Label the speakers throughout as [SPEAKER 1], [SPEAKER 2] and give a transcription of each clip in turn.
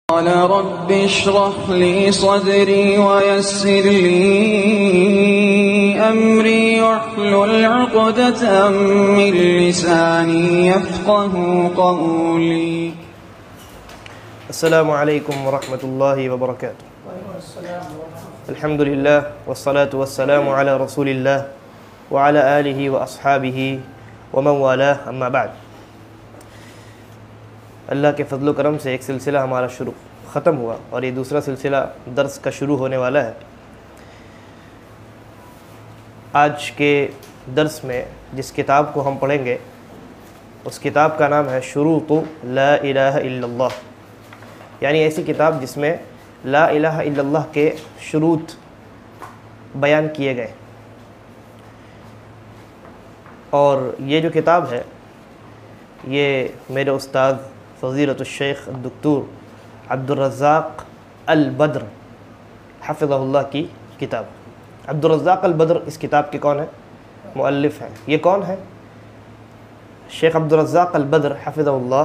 [SPEAKER 1] قال رب اشرح لي صدري ويسر لي أمري واحلل عقدة من لساني يفقه قولي.
[SPEAKER 2] السلام علیکم ورحمۃ اللہ وبرکاتہ. الحمد للہ والصلاة والسلام علی رسول اللہ وعلی آلہ واصحابہ ومن والاه اما بعد. اللہ کے فضل و کرم سے ایک سلسلہ ہمارا شروع ختم ہوا اور یہ دوسرا سلسلہ درس کا شروع ہونے والا ہے. آج کے درس میں جس کتاب کو ہم پڑھیں گے اس کتاب کا نام ہے شروط لا الہ الا اللہ، یعنی ایسی کتاب جس میں لا الہ الا اللہ کے شروط بیان کیے گئے. اور یہ جو کتاب ہے یہ میرے استاد فضیلۃ الشیخ الدکتور عبدالرزاق البدر حفظہ اللہ کی کتاب. عبدالرزاق البدر اس کتاب کے کون ہیں؟ مؤلف ہیں. یہ کون ہے؟ شیخ عبدالرزاق البدر حفظہ اللہ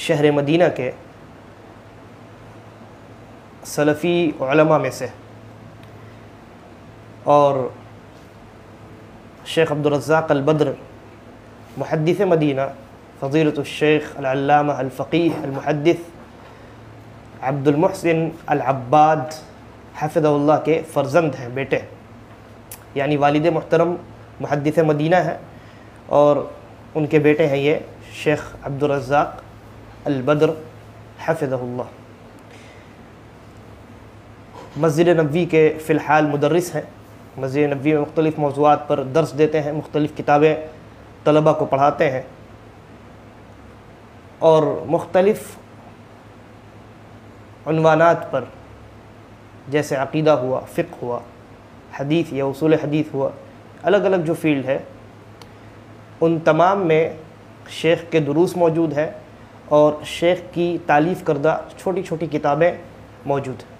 [SPEAKER 2] شہر مدینہ کے سلفی علماء میں سے، اور شیخ عبدالرزاق البدر محدث مدینہ فضیلۃ الشیخ العلامہ الفقیہ المحدث عبد المحسن العباد حفظہ اللہ کے فرزند ہیں، بیٹے، یعنی والد محترم محدث مدینہ ہیں اور ان کے بیٹے ہیں یہ شیخ عبدالرزاق البدر حفظہ اللہ. مسجد نبوی کے فی الحال مدرس ہیں. مسجد نبوی میں مختلف موضوعات پر درس دیتے ہیں، مختلف کتابیں طلبہ کو پڑھاتے ہیں اور مختلف عنوانات پر جیسے عقیدہ ہوا، فقہ ہوا، حدیث یا اصول حدیث ہوا، الگ الگ جو فیلڈ ہے ان تمام میں شیخ کے دروس موجود ہیں اور شیخ کی تالیف کردہ چھوٹی چھوٹی کتابیں موجود ہیں.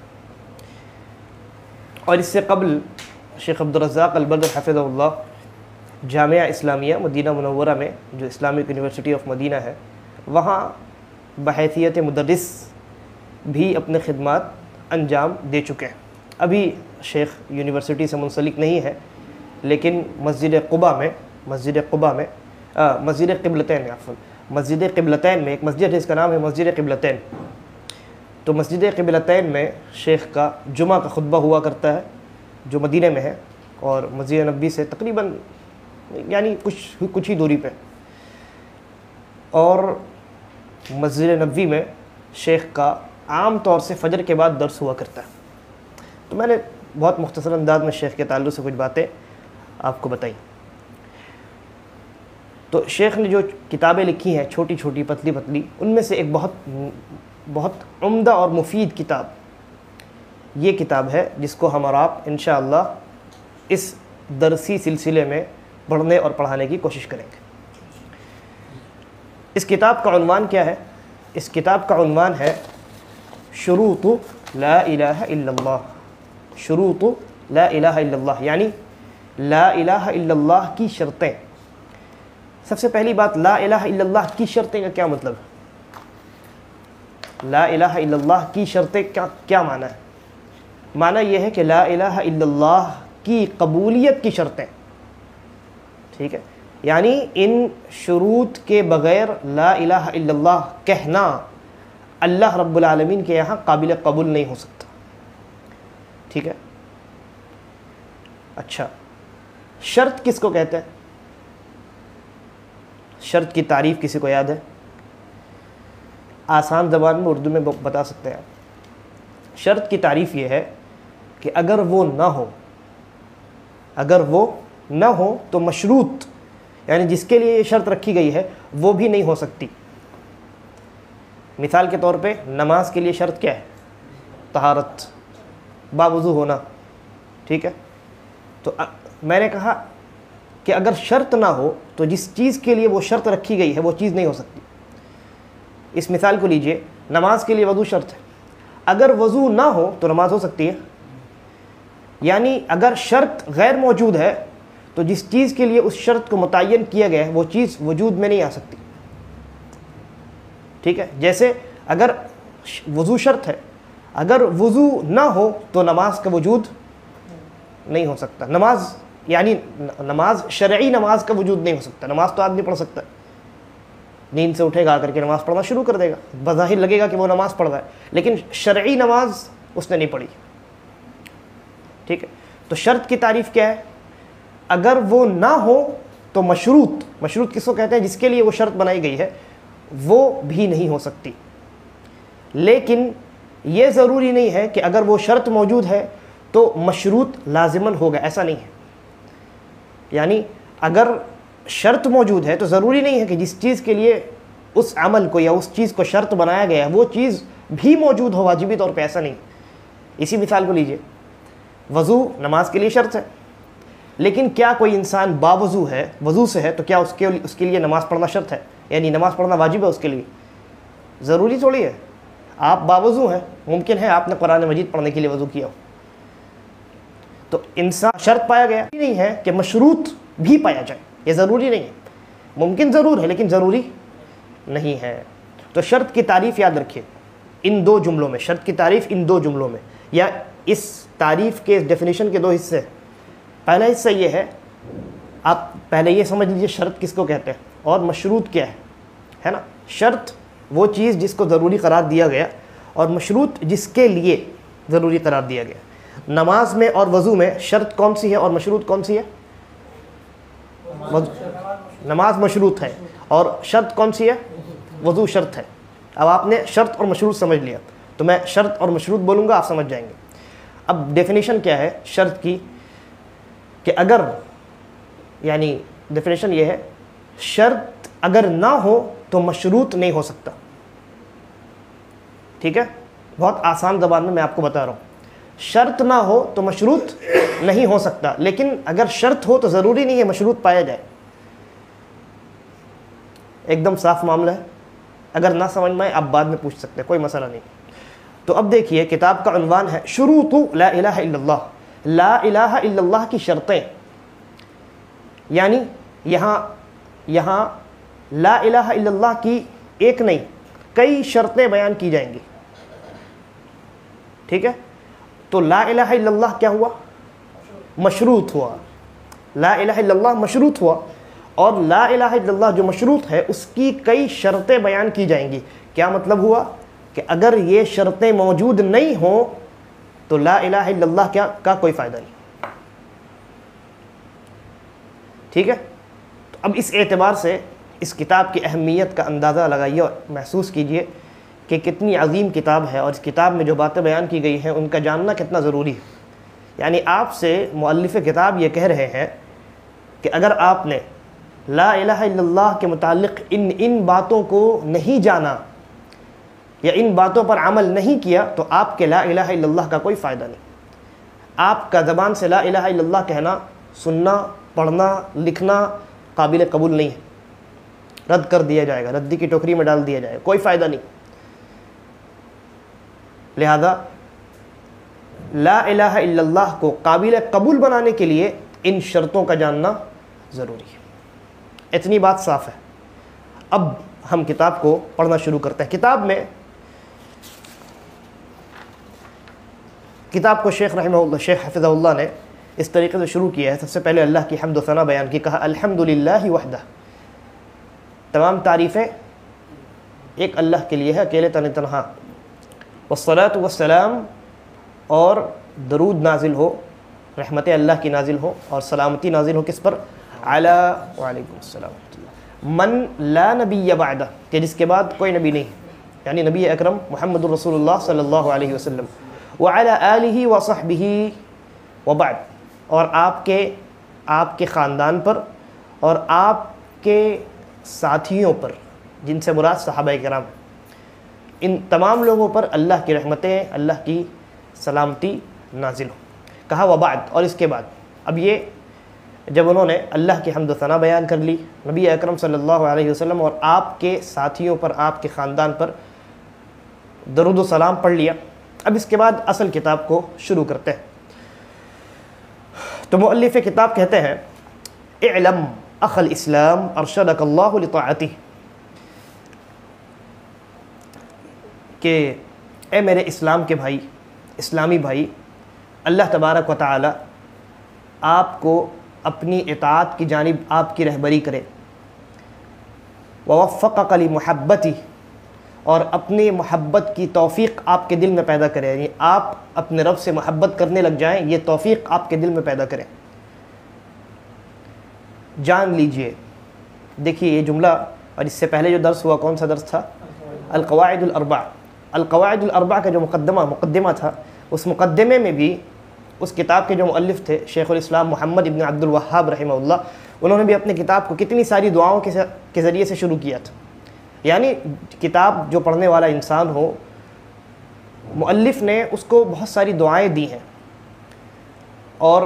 [SPEAKER 2] اور اس سے قبل شیخ عبدالرزاق البدر حفظہ اللہ جامعہ اسلامیہ مدینہ منورہ میں جو اسلامک یونیورسٹی آف مدینہ ہے وہاں بحیثیت مدرس بھی اپنے خدمات انجام دے چکے ہیں. ابھی شیخ یونیورسٹی سے منسلک نہیں ہے لیکن مسجد قبلتین میں ایک مسجد ہے، اس کا نام ہے مسجد قبلتین. تو مسجد قبلتین میں شیخ کا جمعہ کا خطبہ ہوا کرتا ہے جو مدینہ میں ہے اور مسجد نبوی سے تقریباً یعنی کچھ ہی دوری پہ. اور مسجد نبوی میں شیخ کا عام طور سے فجر کے بعد درس ہوا کرتا ہے. تو میں نے بہت مختصر انداز میں شیخ کے تعلق سے کچھ باتیں آپ کو بتائی. تو شیخ نے جو کتابیں لکھی ہیں چھوٹی چھوٹی پتلی پتلی، ان میں سے ایک بہت عمدہ اور مفید کتاب یہ کتاب ہے جس کو ہم اور آپ انشاءاللہ اس درسی سلسلے میں پڑھنے اور پڑھانے کی کوشش کریں گے. اس کتاب کا عنوان کیا ہے؟ اس کتاب کا عنوان ہے شروط لا الہ الا اللہ. شروط لا الہ الا اللہ یعنی لا الہ الا اللہ کی شرطیں. سب سے پہلی بات، لا الہ الا اللہ کی شرطیں کا کیا مطلب ہے؟ لا الہ الا اللہ کی شرطیں کیا معنی ہے؟ معنی یہ ہے کہ لا الہ الا اللہ کی قبولیت کی شرطیں، ٹھیک ہے، یعنی ان شروط کے بغیر لا الہ الا اللہ کہنا اللہ رب العالمین کے یہاں قابل قبول نہیں ہو سکتا. ٹھیک ہے. اچھا، شرط کس کو کہتے ہیں؟ شرط کی تعریف کسی کو یاد ہے؟ آسان زبان میں اردو میں بتا سکتے ہیں. شرط کی تعریف یہ ہے کہ اگر وہ نہ ہو تو مشروط یعنی جس کے لیے یہ شرط رکھی گئی ہے وہ بھی نہیں ہو سکتی. مثال کے طور پہ نماز کے لیے شرط کیا ہے؟ طہارت، باوضو ہونا. ٹھیک ہے. تو میں نے کہا کہ اگر شرط نہ ہو تو جس چیز کے لیے وہ شرط رکھی گئی ہے وہ چیز نہیں ہو سکتی. اس مثال کو لیجئے، نماز کے لیے وضو شرط ہے، اگر وضو نہ ہو تو نماز ہو سکتی ہے. یعنی اگر شرط غیر موجود ہے تو جس چیز کے لیے اس شرط کو متعین کیا گیا ہے وہ چیز وجود میں نہیں آ سکتی. ٹھیک ہے، جیسے اگر وضو شرط ہے، اگر وضو نہ ہو تو نماز کا وجود نہیں ہو سکتا. نماز یعنی نماز شرعی نماز کا وجود نہیں ہو سکتا. نماز تو آدمی پڑھ سکتا ہے، نیند سے اٹھے گا آ کر کے نماز پڑھنا شروع کر دے گا، بظاہر لگے گا کہ وہ نماز پڑھ رہا ہے، لیکن شرعی نماز اس نے نہیں پڑھی. ٹھیک ہے، تو شرط کی تعریف کیا ہے؟ اگر وہ نہ ہو تو مشروط کس کو کہتے ہیں؟ جس کے لیے وہ شرط بنائی گئی ہے وہ بھی نہیں ہو سکتی. لیکن یہ ضروری نہیں ہے کہ اگر وہ شرط موجود ہے تو مشروط لازماً ہوگا، ایسا نہیں ہے. یعنی اگر شرط موجود ہے تو ضروری نہیں ہے کہ جس چیز کے لیے اس عمل کو یا اس چیز کو شرط بنایا گیا ہے وہ چیز بھی موجود ہو واجبی طور پہ، ایسا نہیں. اسی مثال کو لیجئے، وضو نماز کے لیے شرط ہے، لیکن کیا کوئی انسان باوضو ہے، وضو سے ہے، تو کیا اس کے لیے نماز پڑھنا شرط ہے؟ یعنی نماز پڑھنا واجب ہے اس کے لیے؟ ضروری تھوڑی ہے. آپ باوضو ہیں، ممکن ہے آپ نے قرآن مجید پڑھنے کے لیے وضو کیا ہو. تو انسان شرط پایا گیا نہیں ہے کہ مشروط بھی پایا جائے، یہ ضروری نہیں ہے. ممکن ضرور ہے لیکن ضروری نہیں ہے. تو شرط کی تعریف یاد رکھیے ان دو جملوں میں، شرط کی تعریف ان دو جملوں میں، یا اس تعریف کے ڈیفینیشن کے دو حصے. پہلا حصہ یہ ہے، آپ پہلے یہ سمجھ لیجئے شرط کس کو کہتے ہیں اور مشروط کیا ہے نا. شرط وہ چیز جس کو ضروری قرار دیا گیا، اور مشروط جس کے لیے ضروری قرار دیا گیا. نماز میں اور وضو میں شرط کون سی ہے اور مشروط کون سی ہے؟ نماز مشروط ہے اور شرط کون سی ہے؟ وضو شرط ہے. اب آپ نے شرط اور مشروط سمجھ لیا تو میں شرط اور مشروط بولوں گا، آپ سمجھ جائیں گے. اب ڈیفینیشن کیا ہے شرط کی؟ کہ اگر، یعنی ڈیفینیشن یہ ہے، شرط اگر نہ ہو تو مشروط نہیں ہو سکتا. ٹھیک ہے، بہت آسان زبان میں آپ کو بتا رہا ہوں. شرط نہ ہو تو مشروط نہیں ہو سکتا، لیکن اگر شرط ہو تو ضروری نہیں ہے مشروط پایا جائے. ایک دم صاف معاملہ ہے. اگر نہ سمجھ میں آئے آپ بعد میں پوچھ سکتے ہیں، کوئی مسئلہ نہیں. تو اب دیکھیے کتاب کا عنوان ہے شروط لا الہ الا اللہ. لا الہ الا اللہ کی شرطیں، یعنی یہاں لا الہ الا اللہ کی ایک نہیں کئی شرطیں بیان کی جائیں گی. ٹھیک ہے، تو لا الہ الا اللہ کیا ہوا؟ مشروط ہوا. لا الہ الا اللہ مشروط ہوا، اور لا الہ الا اللہ جو مشروط ہے اس کی کئی شرطیں بیان کی جائیں گی. کیا مطلب ہوا؟ کہ اگر یہ شرطیں موجود نہیں ہوں تو لا الہ الا اللہ کا کوئی فائدہ نہیں. ٹھیک ہے، تو اب اس اعتبار سے اس کتاب کی اہمیت کا اندازہ لگائیے اور محسوس کیجئے کہ کتنی عظیم کتاب ہے، اور اس کتاب میں جو باتیں بیان کی گئی ہیں ان کا جاننا کتنا ضروری ہے. یعنی آپ سے مؤلف کتاب یہ کہہ رہے ہیں کہ اگر آپ نے لا الہ الا اللہ کے متعلق ان باتوں کو نہیں جانا یا ان باتوں پر عمل نہیں کیا تو آپ کے لا الہ الا اللہ کا کوئی فائدہ نہیں. آپ کا زبان سے لا الہ الا اللہ کہنا، سننا، پڑھنا، لکھنا قابل قبول نہیں ہے. رد کر دیا جائے گا، ردی کی ٹوکری میں ڈال دیا جائے گا، کوئی فائدہ نہیں. لہذا لا الہ الا اللہ کو قابل قبول بنانے کے لیے ان شرطوں کا جاننا ضروری ہے. اتنی بات صاف ہے. اب ہم کتاب کو پڑھنا شروع کرتے ہیں. کتاب کو شیخ رحمہ اللہ، شیخ حفظہ اللہ نے اس طریقے سے شروع کیا ہے. سب سے پہلے اللہ کی حمد و ثنا بیان کی، کہا الحمدللہ وحدہ، تمام تعریفیں ایک اللہ کے لیے ہے، اکیلے تنہا. والصلاۃ والسلام، اور درود نازل ہو، رحمت اللہ کی نازل ہو اور سلامتی نازل ہو کس پر؟ علی، وعلیکم السلام ورحمۃ اللہ، من لا نبی بعدہ، کہ جس کے بعد کوئی نبی نہیں، یعنی نبی اکرم محمد رسول اللہ صلی اللہ علیہ وسلم. وعلی آلہ وصحبہ وبعد، اور آپ کے خاندان پر اور آپ کے ساتھیوں پر، جن سے مراد صحابہ کرام، ان تمام لوگوں پر اللہ کی رحمتیں، اللہ کی سلامتی نازل ہو. کہا وبعد، اور اس کے بعد. اب یہ جب انہوں نے اللہ کی حمد و ثنا بیان کر لی، نبی اکرم صلی اللہ علیہ وسلم اور آپ کے ساتھیوں پر، آپ کے خاندان پر درود و سلام پڑھ لیا، اب اس کے بعد اصل کتاب کو شروع کرتے ہیں. تو مؤلف کتاب کہتے ہیں اعلم اخ الاسلام ارشدک اللہ لطاعتہ، کہ اے میرے اسلام کے بھائی، اسلامی بھائی، اللہ تبارک و تعالی آپ کو اپنی اطاعت کی جانب آپ کی رہبری کرے، ووفقک لمحبتی، اور اپنی محبت کی توفیق آپ کے دل میں پیدا کرے، یعنی آپ اپنے رب سے محبت کرنے لگ جائیں، یہ توفیق آپ کے دل میں پیدا کریں۔ جان لیجئے، دیکھیے یہ جملہ، اور اس سے پہلے جو درس ہوا کون سا درس تھا؟ القواعد الاربع۔ القواعد الاربع کا جو مقدمہ تھا، اس مقدمے میں بھی اس کتاب کے جو مؤلف تھے شیخ الاسلام محمد ابن عبد الوہاب رحمہ اللہ، انہوں نے بھی اپنی کتاب کو کتنی ساری دعاؤں کے ذریعے سے شروع کیا تھا۔ یعنی کتاب جو پڑھنے والا انسان ہو، مؤلف نے اس کو بہت ساری دعائیں دی ہیں، اور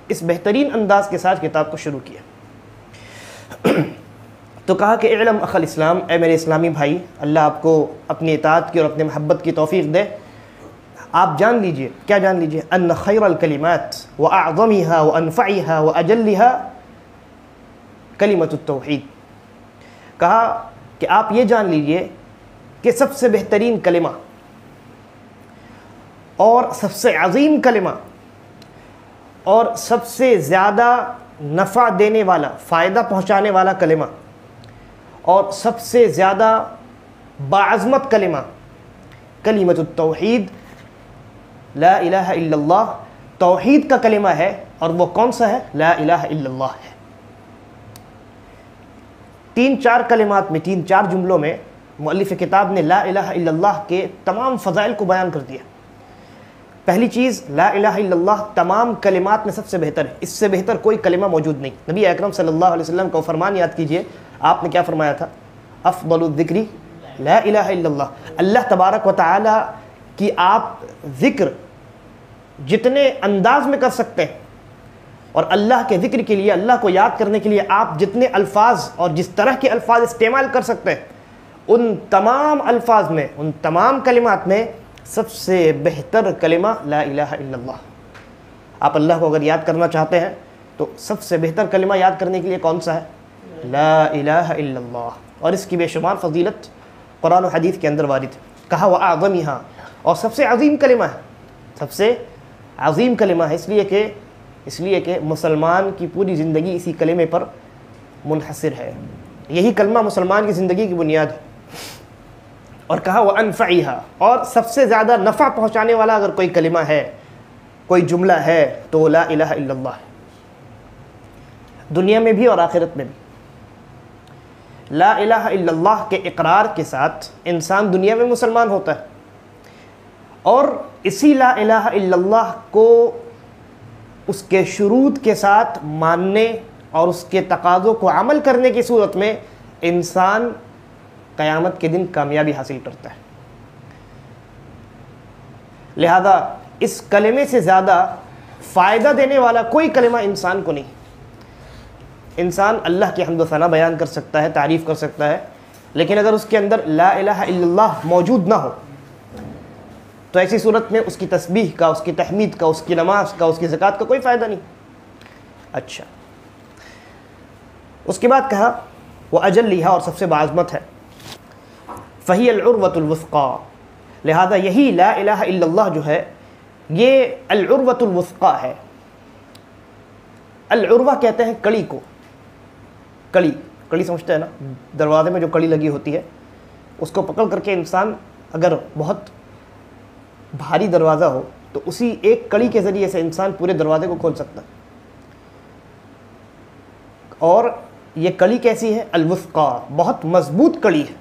[SPEAKER 2] اس بہترین انداز کے ساتھ کتاب کو شروع کیا۔ تو کہا کہ اعلم اخ الاسلام، اے میرے اسلامی بھائی، اللہ آپ کو اپنی اطاعت کی اور اپنے محبت کی توفیق دے۔ آپ جان لیجئے، کیا جان لیجئے؟ ان خیر الکلمات واعظمها وانفعها واجلها کلمۃ التوحید۔ کہا کہ آپ یہ جان لیجئے کہ سب سے بہترین کلمہ اور سب سے عظیم کلمہ اور سب سے زیادہ نفع دینے والا، فائدہ پہنچانے والا کلمہ اور سب سے زیادہ باعظمت کلمہ کلمۃ التوحید، لا الہ الا اللہ، توحید کا کلمہ ہے، اور وہ کون سا ہے؟ لا الہ الا اللہ ہے۔ 3-4 کلمات میں، 3-4 جملوں میں مؤلف کتاب نے لا الہ الا اللہ کے تمام فضائل کو بیان کر دیا۔ پہلی چیز، لا الہ الا اللہ تمام کلمات میں سب سے بہتر ہے، اس سے بہتر کوئی کلمہ موجود نہیں۔ نبی اکرم صلی اللہ علیہ وسلم کا فرمان یاد کیجئے، آپ نے کیا فرمایا تھا؟ افضل الذکر لا الہ الا اللہ۔ اللہ تبارک و تعالی کی آپ ذکر جتنے انداز میں کر سکتے ہیں، اور اللہ کے ذکر کے لیے، اللہ کو یاد کرنے کے لیے آپ جتنے الفاظ اور جس طرح کے الفاظ استعمال کر سکتے ہیں، ان تمام الفاظ میں، ان تمام کلمات میں سب سے بہتر کلمہ لا الہ الا اللہ۔ آپ اللہ کو اگر یاد کرنا چاہتے ہیں تو سب سے بہتر کلمہ یاد کرنے کے لیے کون سا ہے؟ لا الہ الا اللہ، اور اس کی بے شمار فضیلت قرآن و حدیث کے اندر وارد ہے۔ کہا وَأَعْظَمِهَا، اور سب سے عظیم کلمہ ہے، سب سے عظیم کلمہ ہے، اس لیے کہ مسلمان کی پوری زندگی اسی کلمے پر منحصر ہے، یہی کلمہ مسلمان کی زندگی کی بنیاد ہے۔ اور کہا وَأَنْفَعِهَا، اور سب سے زیادہ نفع پہنچانے والا اگر کوئی کلمہ ہے، کوئی جملہ ہے، تو لا الہ الا اللہ ہے، دنیا میں بھی اور آخرت میں بھی۔ لا الہ الا اللہ کے اقرار کے ساتھ انسان دنیا میں مسلمان ہوتا ہے، اور اسی لا الہ الا اللہ کو اس کے شروط کے ساتھ ماننے اور اس کے تقاضوں کو عمل کرنے کی صورت میں انسان قیامت کے دن کامیابی حاصل کرتا ہے۔ لہذا اس کلمے سے زیادہ فائدہ دینے والا کوئی کلمہ انسان کو نہیں۔ انسان اللہ کی حمد و ثنا بیان کر سکتا ہے، تعریف کر سکتا ہے، لیکن اگر اس کے اندر لا الہ الا اللہ موجود نہ ہو تو ایسی صورت میں اس کی تسبیح کا، اس کی تحمید کا، اس کی نماز کا، اس کی زکوٰۃ کا کوئی فائدہ نہیں۔ اچھا، اس کے بعد کہا وہ اجلھا، اور سب سے باعظمت ہے، فہی العروۃ الوثقی، لہذا یہی لا الہ الا اللہ جو ہے یہ العروۃ الوثقی ہے۔ العروہ کہتے ہیں کڑی کو، کڑی سمجھتے ہیں نا، دروازے میں جو کڑی لگی ہوتی ہے، اس کو پکڑ کر کے انسان اگر بہت بھاری دروازہ ہو تو اسی ایک کڑی کے ذریعے سے انسان پورے دروازے کو کھول سکتا ہے۔ اور یہ کڑی کیسی ہے؟ الوثقی، بہت مضبوط کڑی ہے۔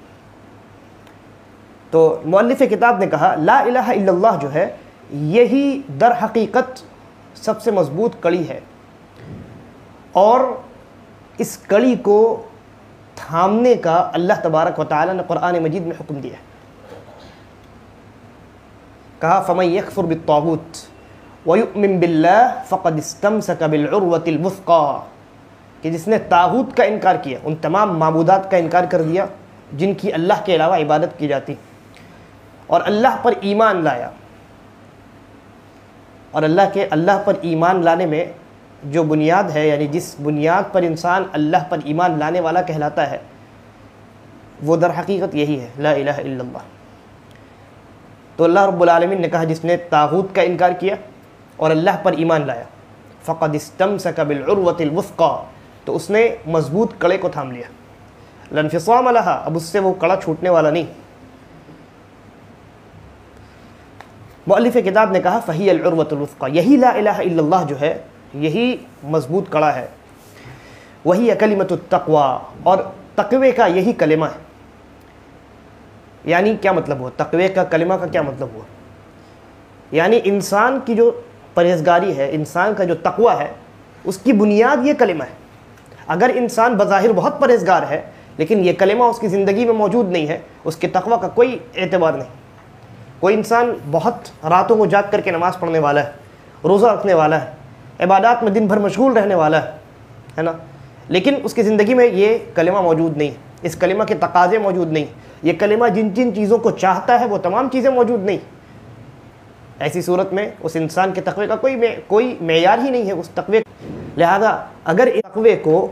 [SPEAKER 2] تو مؤلف کتاب نے کہا لا الہ الا اللہ جو ہے یہی در حقیقت سب سے مضبوط کڑی ہے، اور اس کڑی کو تھامنے کا اللہ تبارک و تعالی نے قرآن مجید میں حکم دیا ہے۔ کہا فَمَن يَكْفُرْ بِالطَّاغُوتِ وَيُؤْمِن بِاللَّهِ فَقَدِ اسْتَمْسَكَ بِالْعُرْوَةِ الْوُثْقَىٰ، کہ جس نے طاغوت کا انکار کیا، ان تمام معبودات کا انکار کر دیا جن کی اللہ کے علاوہ عبادت کی جاتی، اور اللہ پر ایمان لایا، اور اللہ پر ایمان لانے میں جو بنیاد ہے، یعنی جس بنیاد پر انسان اللہ پر ایمان لانے والا کہلاتا ہے، وہ در حقیقت یہی ہے لا الہ الا اللہ۔ تو اللہ رب العالمین نے کہا جس نے طاغوت کا انکار کیا اور اللہ پر ایمان لایا فقد استمسک بالعروۃ الوثقی، تو اس نے مضبوط کڑے کو تھام لیا، لا انفصام لہا، اب اس سے وہ کڑا چھوٹنے والا نہیں۔ مؤلف کتاب نے کہا فہی العروۃ الوثقی، یہی لا الہ الا اللہ جو ہے یہی مضبوط کڑا ہے، وہی کلمۃ التقوی، اور تقوی کا یہی کلمہ ہے۔ یعنی کیا مطلب ہوا تقوی کا کلمہ کا؟ کیا مطلب ہوا؟ یعنی انسان کی جو پرہیزگاری ہے، انسان کا جو تقوی ہے، اس کی بنیاد یہ کلمہ ہے۔ اگر انسان بظاہر بہت پرہیزگار ہے لیکن یہ کلمہ اس کی زندگی میں موجود نہیں ہے، اس کے تقوی کا کوئی اعتبار نہیں۔ کوئی انسان بہت راتوں کو جاگ کر کے نماز پڑھنے والا ہے، روزہ رکھنے والا ہے، عبادات میں دن بھر مشغول رہنے والا ہے نا، لیکن اس کی زندگی میں یہ کلمہ موجود نہیں، اس کلمہ کے تقاضے موجود نہیں، یہ کلمہ جن جن چیزوں کو چاہتا ہے وہ تمام چیزیں موجود نہیں، ایسی صورت میں اس انسان کے تقوی کا کوئی معیار ہی نہیں ہے اس تقوی۔ لہذا اگر اس تقوی کو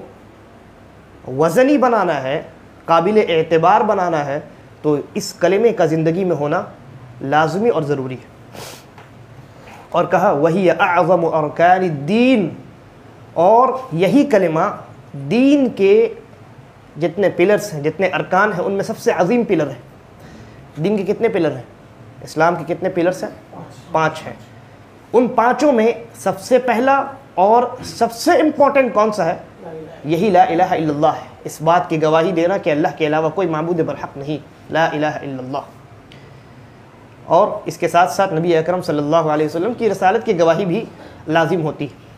[SPEAKER 2] وزنی بنانا ہے، قابل اعتبار بنانا ہے، تو اس کلمے کا زندگی میں ہونا لازمی اور ضروری ہے۔ اور کہا وہی اعظم ارکان الدین، اور یہی کلمہ دین کے جتنے پلرز ہیں، جتنے ارکان ہیں، ان میں سب سے عظیم پلر ہے۔ دین کے کتنے پلر ہیں؟ اسلام کے کتنے پلرز ہیں؟ 5 ہیں۔ ان 5 میں سب سے پہلا اور سب سے امپورٹنٹ کون سا ہے؟ یہی لا الہ الا اللہ ہے، اس بات کی گواہی دینا کہ اللہ کے علاوہ کوئی معبود برحق نہیں، لا الہ الا اللہ۔ اور اس کے ساتھ ساتھ نبی اکرم صلی اللہ علیہ وسلم کی رسالت کی گواہی بھی لازم ہوتی ہے۔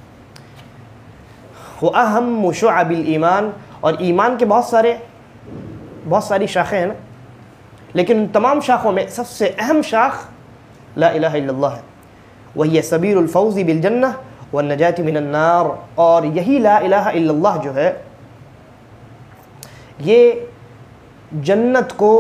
[SPEAKER 2] وَأَهَمُّ شُعَبِ الْإِيمَانِ، اور ایمان کے بہت ساری شاخیں ہیں نا، لیکن ان تمام شاخوں میں سب سے اہم شاخ لا الہ الا اللہ ہے۔ وَهِيَ سَبِيلُ الْفَوْزِ بِالْجَنَّةِ وَالنَّجَاةِ مِنَ النَّارِ، اور یہی لا الہ الا اللہ جو ہے یہ جنت کو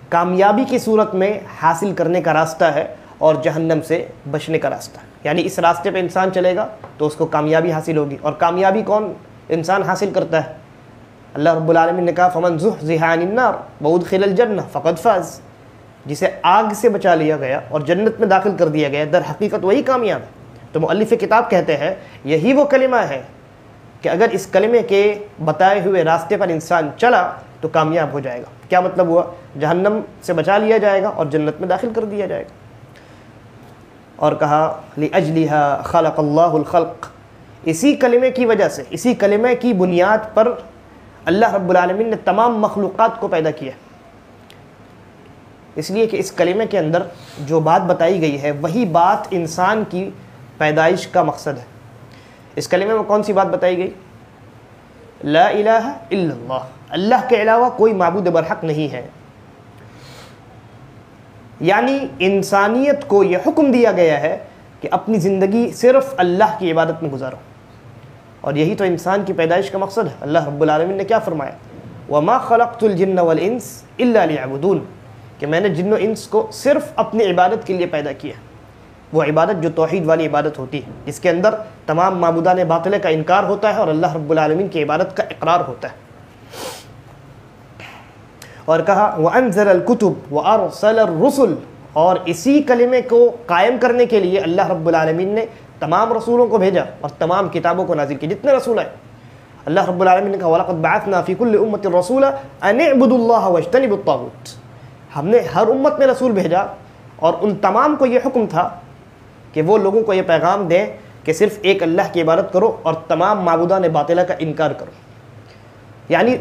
[SPEAKER 2] کامیابی کی صورت میں حاصل کرنے کا راستہ ہے اور جہنم سے بچنے کا راستہ ہے۔ یعنی اس راستے پہ انسان چلے گا تو اس کو کامیابی حاصل ہوگی، اور کامیابی کون انسان حاصل کرتا ہے؟ اللہ رب العالمین نے کہا فَمَنْ زُحْزِحَ عَنِ النَّارِ وَأُدْخِلَ الْجَنَّةَ فَقَدْ فَازَ، جسے آگ سے بچا لیا گیا اور جنت میں داخل کر دیا گیا، در حقیقت وہی کامیاب ہے۔ تو مؤلف کتاب کہتے ہیں یہی وہ کلمہ ہے کہ اگر اس کلمے کے بتائے ہوئے راستے پر انسان چلا تو کامیاب ہو جائے گا۔ کیا مطلب ہوا؟ جہنم سے بچا لیا جائے گا اور جنت میں داخل کر دیا جائے گا۔ اور کہا لِأَجْلِهَا خَلَقَ اللَّهُ الْخَلْقَ، اسی کلمے کی وجہ سے، اسی کلمے کی بنیاد پر اللہ رب العالمین نے تمام مخلوقات کو پیدا کیا، اس لیے کہ اس کلمے کے اندر جو بات بتائی گئی ہے وہی بات انسان کی پیدائش کا مقصد ہے۔ اس کلمے میں کون سی بات بتائی گئی؟ لا الہ الا اللہ، اللہ کے علاوہ کوئی معبود برحق نہیں ہے۔ یعنی انسانیت کو یہ حکم دیا گیا ہے کہ اپنی زندگی صرف اللہ کی عبادت میں گزارو، اور یہی تو انسان کی پیدائش کا مقصد ہے۔ اللہ رب العالمین نے کیا فرمایا؟ وَمَا خَلَقْتُ الْجِنَّ وَالْإِنسَ إِلَّا لِيَعْبُدُونَ، کہ میں نے جن و انس کو صرف اپنی عبادت کے لیے پیدا کیا، وہ عبادت جو توحید والی عبادت ہوتی ہے، جس کے اندر تمام معبودان باطلہ کا انکار ہوتا ہے اور اللہ رب العالمین کی عبادت کا اقرار ہوتا ہے۔ اور کہا وَأَنزَلَ الْكُتُبَ وَأَرْسَلَ الرُّسُلَ، اور اسی کلمے کو قائم کرنے کے لیے اللہ رب العالمین نے تمام رسولوں کو بھیجا اور تمام کتابوں کو نازل کی، جتنے رسول ہیں۔ اللہ رب العالمین نے کہا وَلَقَدْ بَعَثْنَا فِي كُلِّ أُمَّةٍ رَسُولًا أَنِ اعْبُدُوا اللَّهَ وَاجْتَنِبُوا الطَّاغُوتَ، ہم نے ہر امت میں رسول بھیجا اور ان تمام کو یہ حکم تھا کہ وہ لوگوں کو یہ پیغام دیں کہ صرف ایک اللہ کی عبادت کرو اور تمام معبودان باطلہ کا انکار کرو۔ یعنی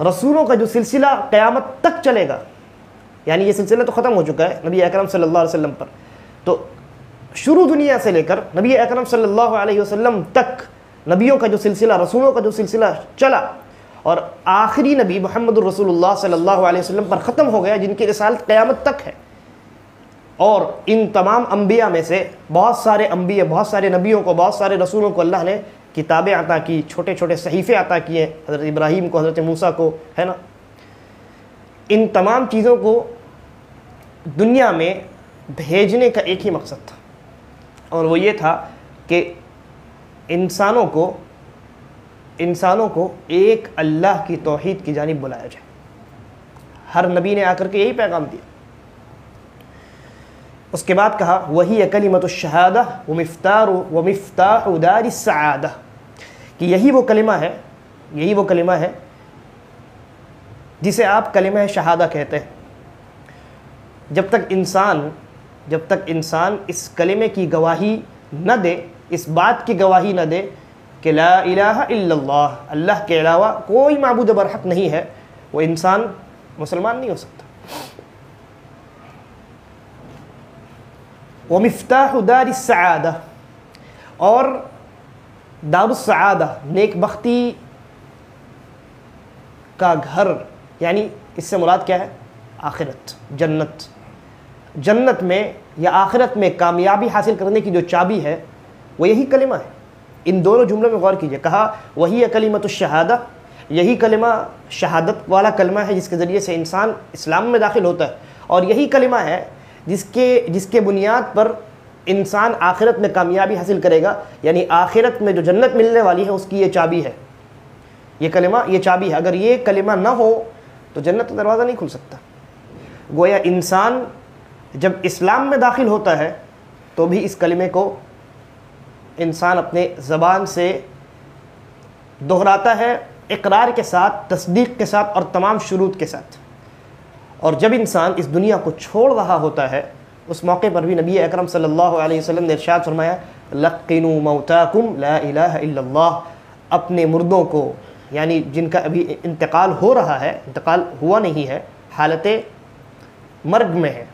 [SPEAKER 2] رسولوں کا جو سلسلہ قیامت تک چلے گا، یعنی یہ سلسلہ تو ختم ہو چکا ہے نبی اکرم صلی اللہ علیہ وسلم پر، تو شروع دنیا سے لے کر نبی اکرم صلی اللہ علیہ وسلم تک نبیوں کا جو سلسلہ، رسولوں کا جو سلسلہ چلا، اور آخری نبی محمد الرسول اللہ صلی اللہ علیہ وسلم پر ختم ہو گیا، جن کی رسالت قیامت تک ہے۔ اور ان تمام انبیاء میں سے بہت سارے انبیاء، بہت سارے نبیوں کو، بہت سارے رسولوں کو اللہ نے کتابیں عطا کی، چھوٹے چھوٹے صحیفے عطا کیے، حضرت ابراہیم کو، حضرت موسیٰ کو، ہے نا۔ ان تمام چیزوں کو دنیا میں بھیجنے کا ایک ہی مقصد تھا، اور وہ یہ تھا کہ انسانوں کو ایک اللہ کی توحید کی جانب بلایا جائے۔ ہر نبی نے آ کر کے یہی پیغام دیا اس کے بعد کہا وہی کلمۃ الشہادہ ومفتاح دار السعادہ، کہ یہی وہ کلمہ ہے جسے آپ کلمہ شہادہ کہتے ہیں۔ جب تک انسان اس کلمے کی گواہی نہ دے، اس بات کی گواہی نہ دے کہ لا الہ الا اللہ، اللہ کے علاوہ کوئی معبود برحق نہیں ہے، وہ انسان مسلمان نہیں ہو سکتا۔ ومفتاح دار السعادہ، اور دار السعادہ نیک بختی کا گھر، یعنی اس سے مراد کیا ہے؟ آخرت، جنت میں یا آخرت میں کامیابی حاصل کرنے کی جو چابی ہے وہ یہی کلمہ ہے۔ ان دونوں جملوں میں غور کیجئے، کہا وہی کلمۃ الشہادہ، یہی کلمہ شہادت والا کلمہ ہے جس کے ذریعے سے انسان اسلام میں داخل ہوتا ہے، اور یہی کلمہ ہے جس کے بنیاد پر انسان آخرت میں کامیابی حاصل کرے گا، یعنی آخرت میں جو جنت ملنے والی ہے اس کی یہ چابی ہے، یہ کلمہ یہ چابی ہے۔ اگر یہ کلمہ نہ ہو تو جنت کا دروازہ نہیں کھل سکتا۔ گویا انسان جب اسلام میں داخل ہوتا ہے تو بھی اس کلمے کو انسان اپنے زبان سے دہراتا ہے، اقرار کے ساتھ، تصدیق کے ساتھ اور تمام شروط کے ساتھ۔ اور جب انسان اس دنیا کو چھوڑ رہا ہوتا ہے اس موقع پر بھی نبی اکرم صلی اللہ علیہ وسلم نے ارشاد فرمایا لقنوا موتاکم لا الہ الا اللہ، اپنے مردوں کو، یعنی جن کا ابھی انتقال ہو رہا ہے، انتقال ہوا نہیں ہے، حالت مرگ میں ہے،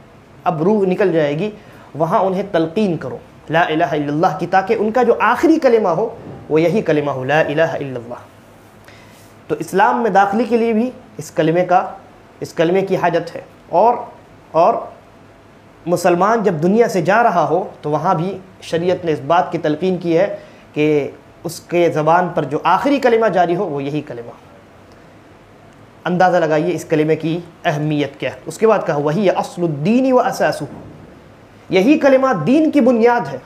[SPEAKER 2] اب روح نکل جائے گی، وہاں انہیں تلقین کرو لا الہ الا اللہ کی، تاکہ ان کا جو آخری کلمہ ہو وہ یہی کلمہ ہو لا الہ الا اللہ۔ تو اسلام میں داخلے کے لیے بھی اس کلمے کی حاجت ہے، اور مسلمان جب دنیا سے جا رہا ہو تو وہاں بھی شریعت نے اس بات کی تلقین کی ہے کہ اس کے زبان پر جو آخری کلمہ جاری ہو وہ یہی کلمہ۔ اندازہ لگائیے اس کلمے کی اہمیت کیا ہے۔ اس کے بعد کہا وہی اصل الدین و اساسہ، یہی کلمہ دین کی بنیاد ہے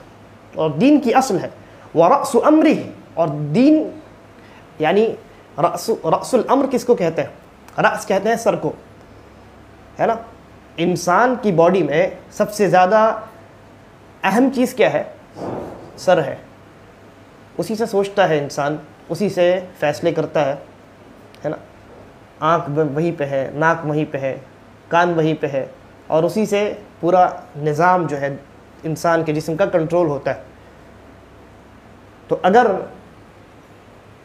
[SPEAKER 2] اور دین کی اصل ہے، ورأس امرہ، اور دین یعنی رأس الامر کس کو کہتے ہیں؟ رأس کہتے ہیں سر کو، ہے نا؟ انسان کی باڈی میں سب سے زیادہ اہم چیز کیا ہے؟ سر ہے، اسی سے سوچتا ہے انسان، اسی سے فیصلے کرتا ہے نا؟ آنکھ وہیں پہ ہے، ناک وہیں پہ ہے، کان وہیں پہ ہے، اور اسی سے پورا نظام جو ہے انسان کے جسم کا کنٹرول ہوتا ہے۔ تو اگر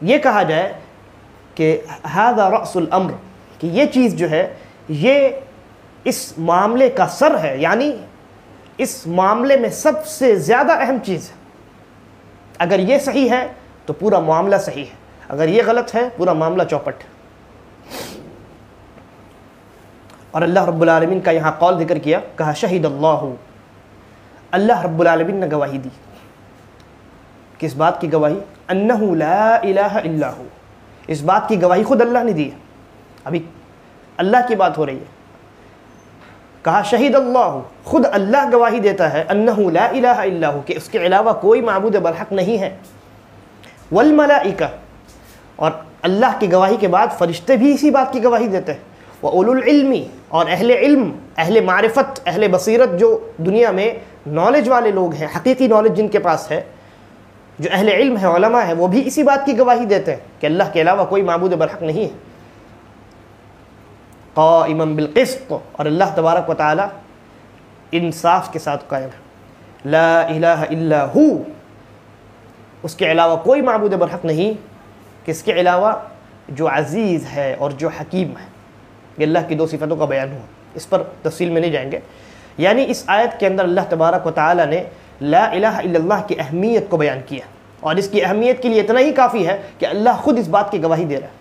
[SPEAKER 2] یہ کہا جائے کہ ھذا رأس الامر، کہ یہ چیز جو ہے یہ اس معاملے کا سر ہے، یعنی اس معاملے میں سب سے زیادہ اہم چیز ہے، اگر یہ صحیح ہے تو پورا معاملہ صحیح ہے، اگر یہ غلط ہے پورا معاملہ چوپٹ ہے۔ اور اللہ رب العالمین کا یہاں قول ذکر کیا، کہا شہید اللہ رب العالمین نے گواہی دی، کس بات کی گواہی؟ انہ لا الہ الا ہو، اس بات کی گواہی خود اللہ نے دی ہے، ابھی اللہ کی بات ہو رہی ہے۔ کہا شہید اللہ، خود اللہ گواہی دیتا ہے، انہ لا الہ الا ہو، کہ اس کے علاوہ کوئی معبود برحق نہیں ہے، والملائکہ، اور اللہ کی گواہی کے بعد فرشتے بھی اسی بات کی گواہی دیتے ہیں، وَأُولُو الْعِلْمِ، اور اہل علم، اہل معرفت، اہل بصیرت، جو دنیا میں نالج والے لوگ ہیں، حقیقی نالج جن کے پاس ہے، جو اہل علم ہے، علماء ہیں، وہ بھی اسی بات کی گواہی دیتے ہیں کہ اللہ کے علاوہ کوئی معبود برحق نہیں ہے، قائما بالقسط، اور اللہ تبارک و تعالی انصاف کے ساتھ قائم ہے، لا الہ الا ہو، اس کے علاوہ کوئی معبود برحق نہیں، کس کے علاوہ؟ جو عزیز ہے اور جو حکیم ہے۔ یہ اللہ کی دو صفتوں کا بیان ہوا، اس پر تفصیل میں نہیں جائیں گے۔ یعنی اس آیت کے اندر اللہ تبارک و تعالی نے لا الہ الا اللہ کی اہمیت کو بیان کیا، اور اس کی اہمیت کے لیے اتنا ہی کافی ہے کہ اللہ خود اس بات کی گواہی دے رہا ہے،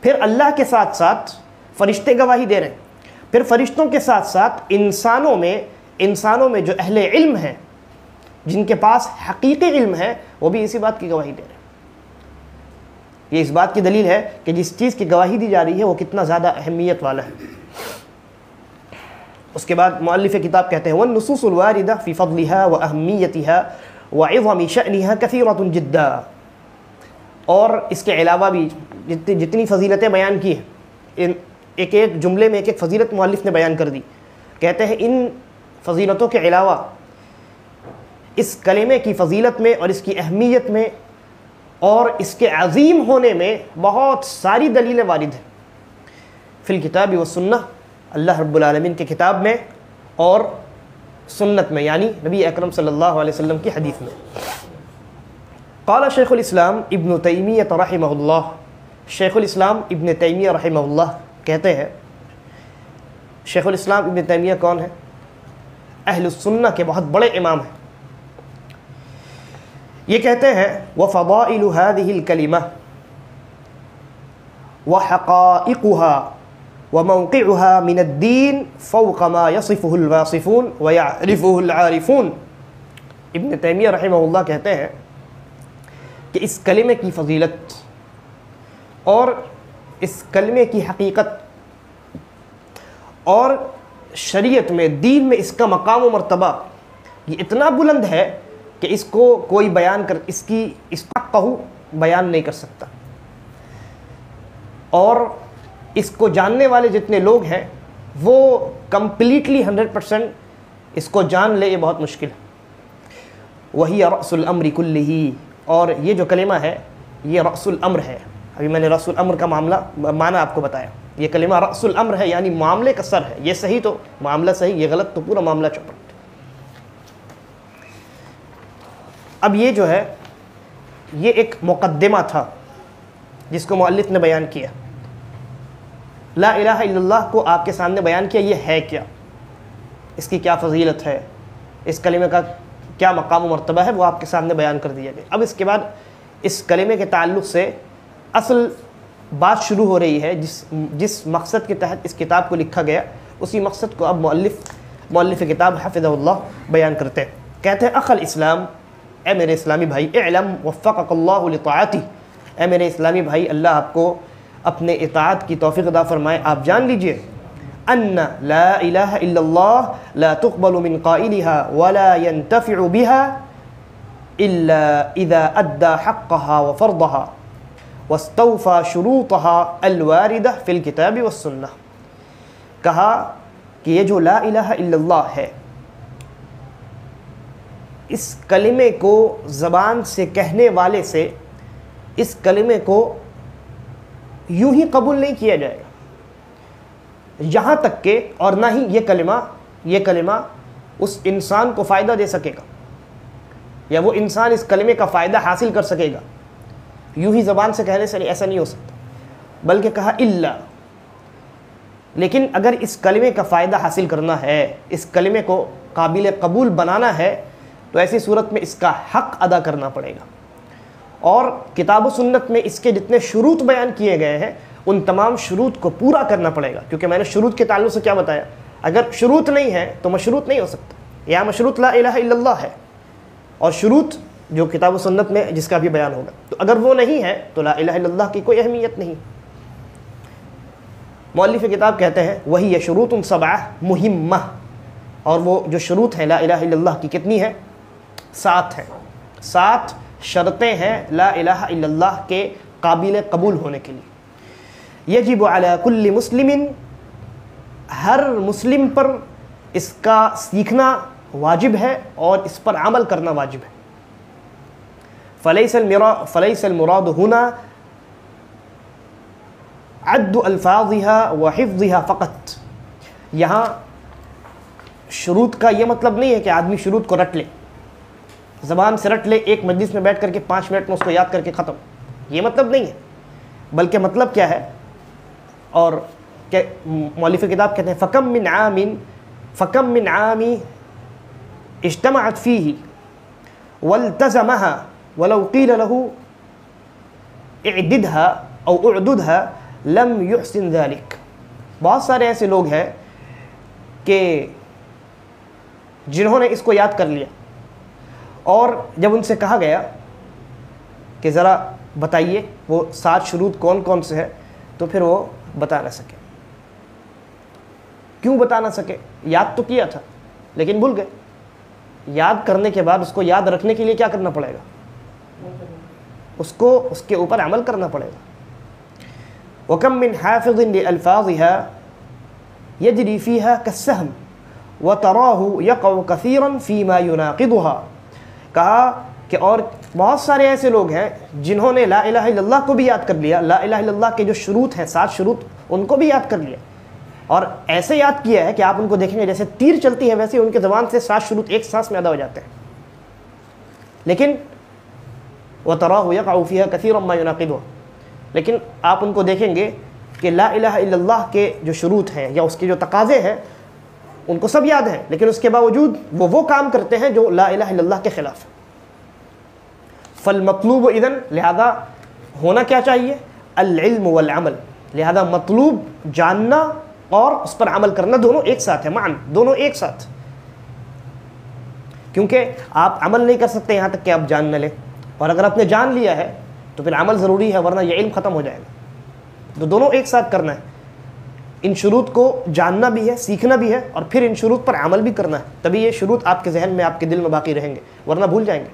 [SPEAKER 2] پھر اللہ کے ساتھ ساتھ فرشتے گواہی دے رہے ہیں، پھر فرشتوں کے ساتھ ساتھ انسانوں میں جو اہل علم ہیں، جن کے پاس حقیقی علم ہے، وہ بھی اسی بات کی گواہی دے رہے ہیں۔ یہ اس بات کی دلیل ہے کہ جس چیز کی گواہی دی جا رہی ہے وہ کتنا زیادہ اہمیت والا ہے۔ اس کے بعد مؤلف کتاب کہتے ہیں وَالنُّصُوصُ الْوَارِدَةُ فِي فَضْلِهَا وَأَهْمِيَّتِهَا وَعِظَمِ شَأْنِهَا كَثِيرَةٌ جِدًّا، اور اس کے علاوہ بھی جتنی فضیلتیں بیان کی ہیں، ایک ایک جملے میں ایک ایک فضیلت مؤلف نے بیان کر دی، کہتے ہیں ان فضیلتوں کے علاوہ اس کلمے کی فضیلت میں اور اس کی اہمیت میں اور اس کے عظیم ہونے میں بہت ساری دلیلیں وارد ہیں فی الکتاب والسنہ، اللہ رب العالمین کے کتاب میں اور سنت میں، یعنی نبی اکرم صلی اللہ علیہ وسلم کی حدیث میں۔ قال شیخ الاسلام ابن تیمیہ رحمہ اللہ، شیخ الاسلام ابن تیمیہ رحمہ اللہ کہتے ہیں، شیخ الاسلام ابن تیمیہ کون ہیں؟ اہل السنہ کے بہت بڑے امام ہیں۔ یہ کہتے ہیں وفضائل هذه الكلمة وحقائقها وموقعها من الدين فوق ما يصفه الواصفون ويعرفه العارفون۔ ابن تیمیہ رحمہ اللہ کہتے ہیں کہ اس کلمے کی فضیلت اور اس کلمے کی حقیقت اور شریعت میں، دین میں اس کا مقام و مرتبہ یہ اتنا بلند ہے کہ اس کو کوئی بیان کر اس کا قہو بیان نہیں کر سکتا، اور اس کو جاننے والے جتنے لوگ ہیں وہ کمپلیٹلی 100% اس کو جان لے، یہ بہت مشکل ہے۔ وہی رأس الامر کلہ، اور یہ جو کلمہ ہے یہ رأس الامر ہے۔ ابھی میں نے رأس الامر کا معنی آپ کو بتایا، یہ کلمہ رأس الامر ہے، یعنی معاملے کا سر ہے۔ یہ صحیح تو معاملہ صحیح، یہ غلط تو پورا معاملہ چوپٹ۔ اب یہ جو ہے یہ ایک مقدمہ تھا جس کو مؤلف نے بیان کیا، لا الہ الا اللہ کو آپ کے سامنے بیان کیا، یہ ہے کیا، اس کی کیا فضیلت ہے، اس کلمے کا کیا مقام و مرتبہ ہے، وہ آپ کے سامنے بیان کر دیا گیا۔ اب اس کے بعد اس کلمے کے تعلق سے اصل بات شروع ہو رہی ہے، جس مقصد کے تحت اس کتاب کو لکھا گیا، اسی مقصد کو اب مؤلف کتاب حفظہ اللہ بیان کرتے ہیں۔ کہتے ہیں اخ الاسلام، اے میرے اسلامی بھائی، اعلم وفقک اللہ لطاعتہ، اے میرے اسلامی بھائی اللہ آپ کو اپنے اطاعت کی توفیق عطا فرمائے، آپ جان لیجئے ان لا الہ الا اللہ لا تقبل من قائلها ولا ينتفع بها الا اذا ادى حقها وفرضها واستوفى شروطها الواردہ فی الکتاب والسنہ۔ کہا کہ یہ جو لا الہ الا اللہ ہے، اس کلمے کو زبان سے کہنے والے سے اس کلمے کو یوں ہی قبول نہیں کیا جائے گا، یہاں تک کہ اور نہ ہی یہ کلمہ اس انسان کو فائدہ دے سکے گا، یا وہ انسان اس کلمے کا فائدہ حاصل کر سکے گا یوں ہی زبان سے کہنے سے، ایسا نہیں ہو سکتا۔ بلکہ کہا الا، لیکن اگر اس کلمے کا فائدہ حاصل کرنا ہے، اس کلمے کو قابل قبول بنانا ہے، تو ایسی صورت میں اس کا حق ادا کرنا پڑے گا، اور کتاب و سنت میں اس کے جتنے شروط بیان کیے گئے ہیں ان تمام شروط کو پورا کرنا پڑے گا، کیونکہ میں نے شروط کے تعلق سے کیا بتایا، اگر شروط نہیں ہے تو مشروط نہیں ہو سکتا۔ یا مشروط لا الہ الا اللہ ہے، اور شروط جو کتاب و سنت میں جس کا بھی بیان ہوگا، تو اگر وہ نہیں ہے تو لا الہ الا اللہ کی کوئی اہمیت نہیں۔ مؤلف کتاب کہتے ہیں وہی شروط سبعہ مہمہ، اور وہ جو شروط ہیں لا الہ الا اللہ کی کتنی ہے؟ 7 ہیں، 7 شرطیں ہیں لا الہ الا اللہ کے قابل قبول ہونے کے لیے۔ یجب علی کل مسلم، ہر مسلم پر اس کا سیکھنا واجب ہے اور اس پر عمل کرنا واجب ہے۔ فلیس المراد هنا عد الفاظها وحفظها فقط، یہاں شروط کا یہ مطلب نہیں ہے کہ آدمی شروط کو رٹ لے، زبان سے رٹ لے، ایک مجلس میں بیٹھ کر کے 5 منٹ میں اس کو یاد کر کے ختم، یہ مطلب نہیں ہے۔ بلکہ مطلب کیا ہے، اور مؤلف کتاب کہتے ہیں فکم من عام اجتمعت فیہ والتزمها ولو قیل له اعددها او اعددها لم يحسن ذلك۔ بہت سارے ایسے لوگ ہیں کہ جنہوں نے اس کو یاد کر لیا، اور جب ان سے کہا گیا کہ ذرا بتائیے وہ 7 شروط کون کون سے ہیں، تو پھر وہ بتا نہ سکے۔ کیوں بتا نہ سکے؟ یاد تو کیا تھا لیکن بھول گئے۔ یاد کرنے کے بعد اس کو یاد رکھنے کے لیے کیا کرنا پڑے گا؟ اس کے اوپر عمل کرنا پڑے گا۔ وَكَمْ مِنْ حَافِظٍ لِأَلْفَاظِهَا يَجْرِي فِيهَا كَالسَّهْمِ وَتَرَاهُ يَقَعُ كَثِيرًا فِي مَا يُنَاقِضُهَا، کہا کہ اور بہت سارے ایسے لوگ ہیں جنہوں نے لا الہ الا اللہ کو بھی یاد کر لیا، لا الہ الا اللہ کے جو شروط ہیں 7 شروط ان کو بھی یاد کر لیا، اور ایسے یاد کیا ہے کہ آپ ان کو دیکھیں گے جیسے تیر چلتی ہے ویسے ان کے زبان سے 7 شروط ایک سانس میں ادا ہو جاتے ہیں، لیکن وَتَرَاهُ يَقَعُ فِيهَا كَثِيرًا مَا يُنَاقِضُهَا، لیکن آپ ان کو دیکھیں گے کہ لا الہ الا اللہ کے جو شروط ہیں یا اس کے جو تقاضے ہیں ان کو سب یاد ہیں، لیکن اس کے باوجود وہ کام کرتے ہیں جو لا الہ الا اللہ کے خلاف ہے۔ فالمطلوب اذن، لہذا ہونا کیا چاہیے؟ العلم والعمل، لہذا مطلوب جاننا اور اس پر عمل کرنا دونوں ایک ساتھ ہے، معاً دونوں ایک ساتھ، کیونکہ آپ عمل نہیں کر سکتے یہاں تک کہ آپ جان نہ لیں، اور اگر آپ نے جان لیا ہے تو پھر عمل ضروری ہے، ورنہ یہ علم ختم ہو جائے گا، تو دونوں ایک ساتھ کرنا ہے، ان شروط کو جاننا بھی ہے، سیکھنا بھی ہے، اور پھر ان شروط پر عمل بھی کرنا ہے، تبھی یہ شروط آپ کے ذہن میں آپ کے دل میں باقی رہیں گے، ورنہ بھول جائیں گے۔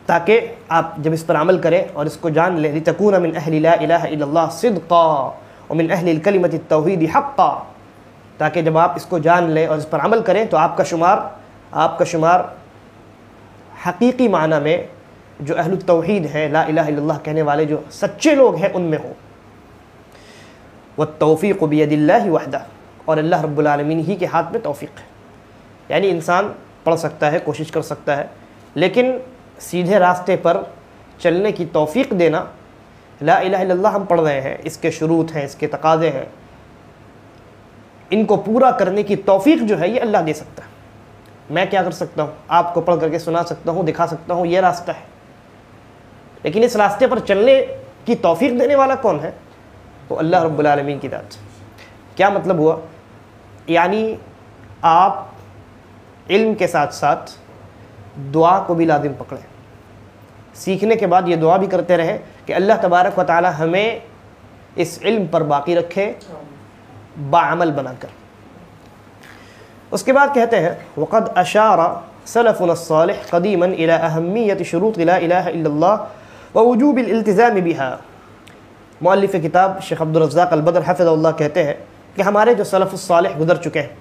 [SPEAKER 2] تاکہ آپ جب اس پر عمل کریں اور اس کو جان لیں، لِتَكُونَ مِنْ أَهْلِ لَا إِلَهَ إِلَّا اللَّهِ صِدْقًا وَمِنْ أَهْلِ الْكَلِمَةِ التَّوْحِيدِ حَقًّا، تاکہ جب آپ اس کو جان لیں اور اس پر عمل کریں تو آپ کا شمار حقیقی معنی میں جو اہل التوحید ہیں، لا الہ الا اللہ کہنے والے جو سچے لوگ ہیں ان میں ہو۔ وَالتَّوْفِيقُ بِيَدِ اللَّهِ وَحْدَهُ، اور اللہ رب العالمین ہی کے ہاتھ میں توفیق ہے، یعنی انسان پڑھ سکتا ہے، کوشش کر سکتا ہے، لیکن سیدھے راستے پر چلنے کی توفیق دینا، لا الہ الا اللہ ہم پڑھ رہے ہیں، اس کے شروط ہیں، اس کے تقاضے ہیں، ان کو پورا کرنے کی توفیق جو ہے یہ اللہ دے سکتا ہے۔ میں کیا کر سکتا ہوں؟ آپ کو پڑھ کر کے سنا سکتا ہوں، دکھا سکتا ہوں یہ راستہ ہے، لیکن اس راستے پر چلنے کی توفیق دینے والا کون ہے؟ وہ اللہ رب العالمین کی ذات۔ کیا مطلب ہوا؟ یعنی آپ علم کے ساتھ ساتھ دعا کو بھی لازم پکڑیں، سیکھنے کے بعد یہ دعا بھی کرتے رہیں کہ اللہ تبارک و تعالی ہمیں اس علم پر باقی رکھے باعمل بنا کر۔ اس کے بعد کہتے ہیں وقد اشار سلفنا الصالح قدیما الى اہمیت شروط لا الہ الا اللہ ووجوب الالتزام بها۔ مؤلف کتاب شیخ عبد الرزاق البدر حفظہ اللہ کہتے ہیں کہ ہمارے جو سلف الصالح گزر چکے ہیں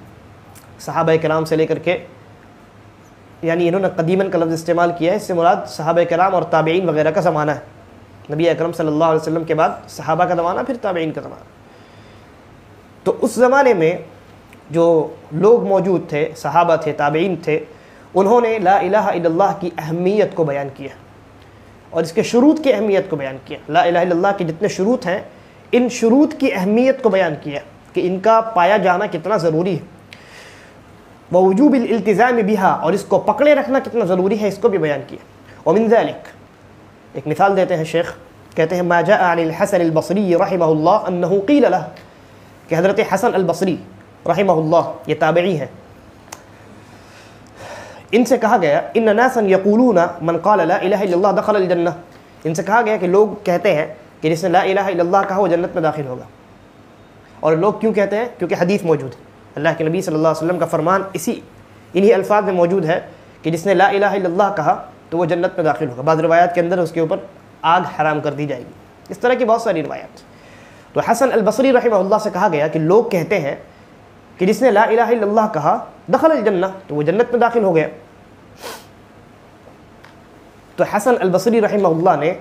[SPEAKER 2] صحابہ کرام سے لے کر کے، یعنی انہوں نے قدیماً کا لفظ استعمال کیا ہے، اس سے مراد صحابہ کرام اور تابعین وغیرہ کا زمانہ ہے، نبی اکرم صلی اللہ علیہ وسلم کے بعد صحابہ کا زمانہ، پھر تابعین کا زمانہ۔ تو اس زمانے میں جو لوگ موجود تھے، صحابہ تھے، تابعین تھے، انہوں نے لا الہ الا اللہ کی اہمیت کو بیان کیا اور اس کے شروط کی اہمیت کو بیان کیا۔ لا الہ الا اللہ کے جتنے شروط ہیں ان شروط کی اہمیت کو بیان کیا کہ ان کا پایا جانا کتنا ضروری ہے، ووجوب الالتزام بها، اور اس کو پکڑے رکھنا کتنا ضروری ہے اس کو بھی بیان کیا۔ ومن ذلك، ایک مثال دیتے ہیں شیخ، کہتے ہیں ما جاء عن الحسن البصری رحمہ اللہ انه قیل له، کہ حضرت حسن البصری رحمہ اللہ یہ تابعی ہیں، ان سے کہا گیا ان ناسا یقولون من قال لا الہ الا اللہ دخل الجنہ، ان سے کہا گیا کہ لوگ کہتے ہیں کہ جس نے لا الہ الا اللہ کہا وہ جنت میں داخل ہوگا۔ اور لوگ کیوں کہتے ہیں؟ کیونکہ حدیث موجود ہے، اللہ کے نبی صلی اللہ علیہ وسلم کا فرمان انہی الفاظ میں موجود ہے کہ جس نے لا الہ الا اللہ کہا تو وہ جنت میں داخل ہوگا۔ بعض روایات کے اندر اس کے اوپر آگ حرام کر دی جائے گی، اس طرح کی بہت ساری روایات۔ تو حسن البصری رحمہ اللہ سے کہا گیا کہ لوگ کہتے ہیں کہ جس نے لا الہ الا اللہ کہا دخل الجنہ، تو وہ جنت میں داخل ہو گیا۔ تو حسن البصری رحمہ اللہ نے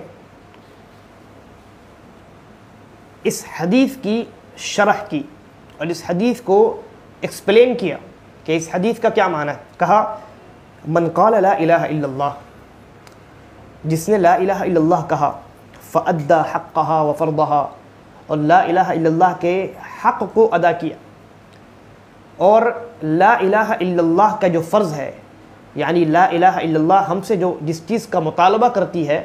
[SPEAKER 2] اس حدیث کی شرح کی اور اس حدیث کو ایکسپلین کیا کہ اس حدیث کا کیا معنی ہے۔ کہا من قال لا الہ الا اللہ، جس نے لا الہ الا اللہ کہا، فأدى حقها وفرضها، اور لا الہ الا اللہ کے حق کو ادا کیا، اور لا الہ الا اللہ کا جو فرض ہے، یعنی لا الہ الا اللہ ہم سے جو جس چیز کا مطالبہ کرتی ہے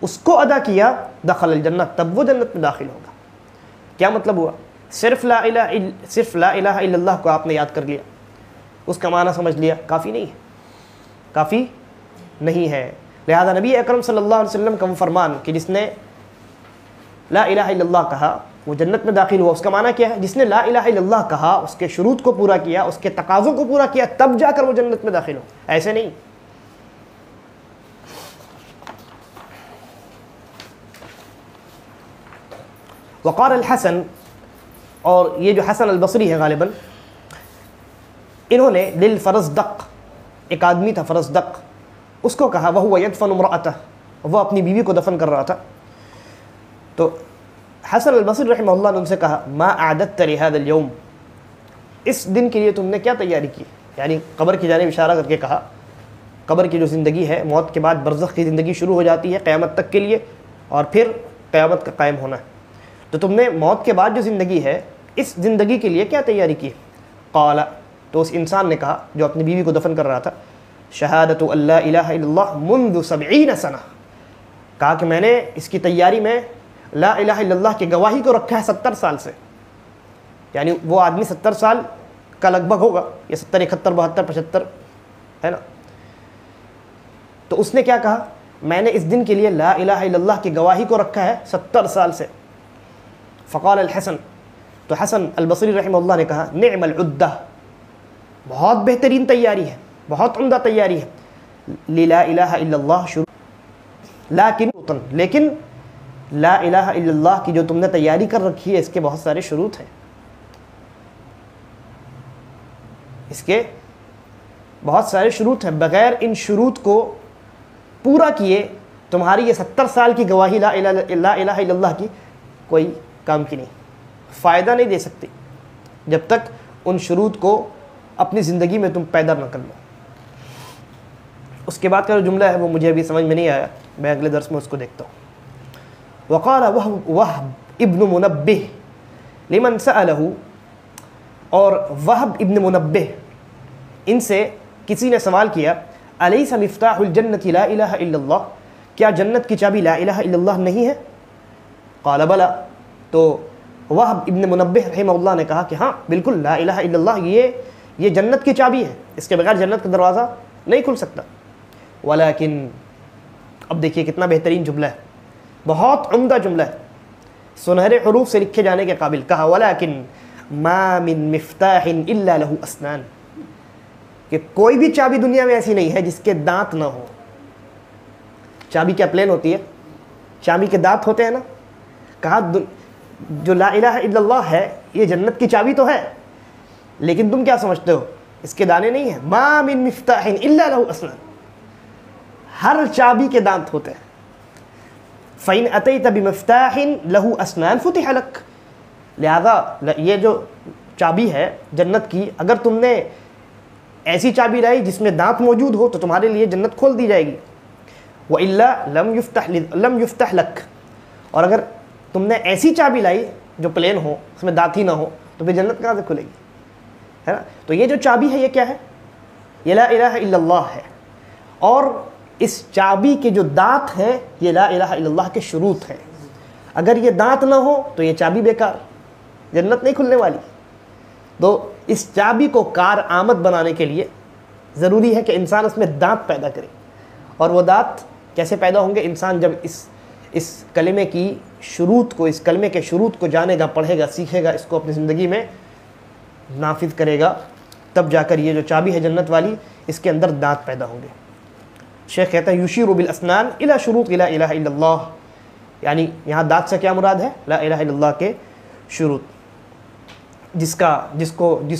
[SPEAKER 2] اس کو ادا کیا، دخل الجنہ، تب وہ جنت میں داخل ہوگا۔ کیا مطلب ہوا؟ صرف لا الہ الا اللہ کو آپ نے یاد کر لیا، اس کا معنی سمجھ لیا، کافی نہیں ہے، کافی نہیں ہے۔ لہذا نبی اکرم صلی اللہ علیہ وسلم کا وہ فرمان کہ جس نے لا الہ الا اللہ کہا وہ جنت میں داخل ہوا، اس کا معنی کیا ہے؟ جس نے لا الہ الا اللہ کہا، اس کے شروط کو پورا کیا، اس کے تقاضوں کو پورا کیا، تب جا کر وہ جنت میں داخل ہو، ایسے نہیں۔ وقال الحسن، اور یہ جو حسن البصری ہے غالباً، انہوں نے للفرزدق، ایک آدمی تھا فرزدق، اس کو کہا وہو یدفن امرأتہ، وہ اپنی بیوی کو دفن کر رہا تھا. تو حسن البصری رحمہ اللہ نے ان سے کہا ما اعددت لهذا اليوم، اس دن کے لیے تم نے کیا تیاری کی؟ یعنی قبر کی جانب اشارہ کر کے کہا قبر کی جو زندگی ہے، موت کے بعد برزخ کی زندگی شروع ہو جاتی ہے قیامت تک کے لیے، اور پھر قیامت کا قائم ہونا ہے. تو تم نے موت کے بعد جو زندگی ہے اس زندگی کے لیے کیا تیاری کی؟ قال، تو اس انسان نے کہا جو اپنی بیوی کو دفن کر رہا تھا، شہادت اللہ الہ الا اللہ منذ 70 سنہ، کہا کہ میں نے اس کی تیاری میں لا الہ الا اللہ کی گواہی کو رکھا ہے 70 سال سے. یعنی وہ آدمی 70 سال کا لگ بھگ ہوگا، یہ 70 71 72 75 ہے نا. تو اس نے کیا کہا؟ میں نے اس دن کے لیے لا الہ الا اللہ کی گواہی کو رکھا ہے 70 سال سے. فقال الحسن، تو حسن البصری رحمہ اللہ نے کہا نعم العدہ، بہت بہترین تیاری ہے، بہت عمدہ تیاری ہے، للا الہ الا اللہ شروع، لیکن لا الہ الا اللہ کی جو تم نے تیاری کر رکھی ہے اس کے بہت سارے شروط ہیں، اس کے بہت سارے شروط ہیں. بغیر ان شروط کو پورا کیے تمہاری یہ 70 سال کی گواہی لا الہ الا اللہ کی کوئی کام کی نہیں، فائدہ نہیں دے سکتی جب تک ان شروط کو اپنی زندگی میں تم پیدا نہ کر لو. اس کے بعد کا جو جملہ ہے وہ مجھے ابھی سمجھ میں نہیں آیا، میں اگلے درس میں اس کو دیکھتا ہوں. وقال وہب ابن منبہ لمن سألہ، اور وہب ابن منبہ ان سے کسی نے سوال کیا الیس مفتاح الجنت لا الہ الا اللہ، کیا جنت کی چابی لا الہ الا اللہ نہیں ہے؟ قال بلا، تو وہب ابن منبہ رحمہ اللہ نے کہا کہ ہاں بالکل لا الہ الا اللہ یہ جنت کی چابی ہے، اس کے بغیر جنت کا دروازہ نہیں کھل سکتا. ولیکن، اب دیکھیے کتنا بہترین جملہ ہے، بہت عمدہ جملہ ہے، سنہرے حروف سے لکھے جانے کے قابل. کہا ولیکن ما من مفتاح الا له اسنان، کہ کوئی بھی چابی دنیا میں ایسی نہیں ہے جس کے دانت نہ ہو. چابی کیا پلین ہوتی ہے؟ چابی کے دانت ہوتے ہیں نا. کہا جو لا الہ الا اللہ ہے یہ جنت کی چابی تو ہے، لیکن تم کیا سمجھتے ہو اس کے دانے نہیں ہیں. ما من مفتاح الا له اسنان، ہر چابی کے دانت ہوتے ہیں. فَإِنْ أَتَيْتَ بِمِفْتَاحٍ لَهُ أَسْنَانٌ فُتِحَ لَكَ، لہذا یہ جو چابی ہے جنت کی، اگر تم نے ایسی چابی لائی جس میں دانت موجود ہو تو تمہارے لیے جنت کھول دی جائے گی. وَإِلَّا لَمْ يُفْتَحْ لَكَ، اور اگر تم نے ایسی چابی لائی جو پلین ہو، اس میں دانت ہی نہ ہو، تو پھر جنت کہاں سے کھلے گی؟ ہے نا. تو یہ جو چابی ہے یہ کیا ہے؟ یہ لا الہ الا اللہ ہے، اور اس چابی کے جو دانت ہیں یہ لا الہ الا اللہ کے شروط ہیں. اگر یہ دانت نہ ہو تو یہ چابی بیکار، جنت نہیں کھلنے والی. تو اس چابی کو کارآمد بنانے کے لیے ضروری ہے کہ انسان اس میں دانت پیدا کرے. اور وہ دانت کیسے پیدا ہوں گے؟ انسان جب اس کلمے کی شروط کو، اس کلمے کے شروط کو جانے گا، پڑھے گا، سیکھے گا، اس کو اپنی زندگی میں نافذ کرے گا، تب جا کر یہ جو چابی ہے جنت والی اس کے اندر دانت پیدا ہوں گے. شیخ کہتا ہے یشیر بالاسنان الی شروط لا الہ الا اللہ، یعنی یہاں دانت سے کیا مراد ہے؟ لا الہ الا اللہ کے شروط، جس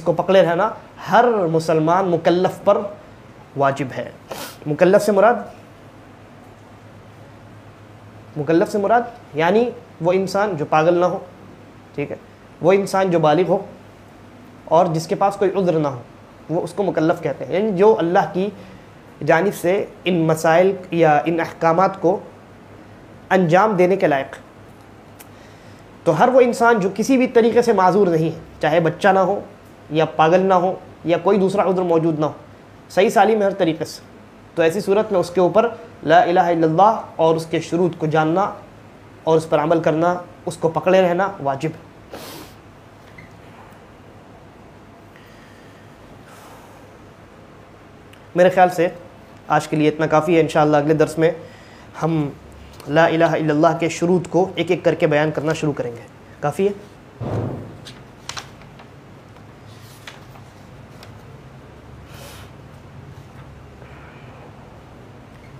[SPEAKER 2] کو پکڑے رہنا ہر مسلمان مکلف پر واجب ہے. مکلف سے مراد یعنی وہ انسان جو پاگل نہ ہو، ٹھیک ہے، وہ انسان جو بالغ ہو اور جس کے پاس کوئی عذر نہ ہو، وہ اس کو مکلف کہتے ہیں. یعنی جو اللہ کی جانب سے ان مسائل یا ان احکامات کو انجام دینے کے لائق. تو ہر وہ انسان جو کسی بھی طریقے سے معذور نہیں ہے، چاہے بچہ نہ ہو یا پاگل نہ ہو یا کوئی دوسرا عذر موجود نہ ہو، صحیح سالم ہے ہر طریقے سے، تو ایسی صورت میں اس کے اوپر لا الہ الا اللہ اور اس کے شروط کو جاننا اور اس پر عمل کرنا، اس کو پکڑے رہنا واجب ہے. میرے خیال سے آج کے لیے اتنا کافی ہے. انشاءاللہ اگلے درس میں ہم لا الہ الا اللہ کے شروط کو ایک ایک کر کے بیان کرنا شروع کریں گے. کافی ہے.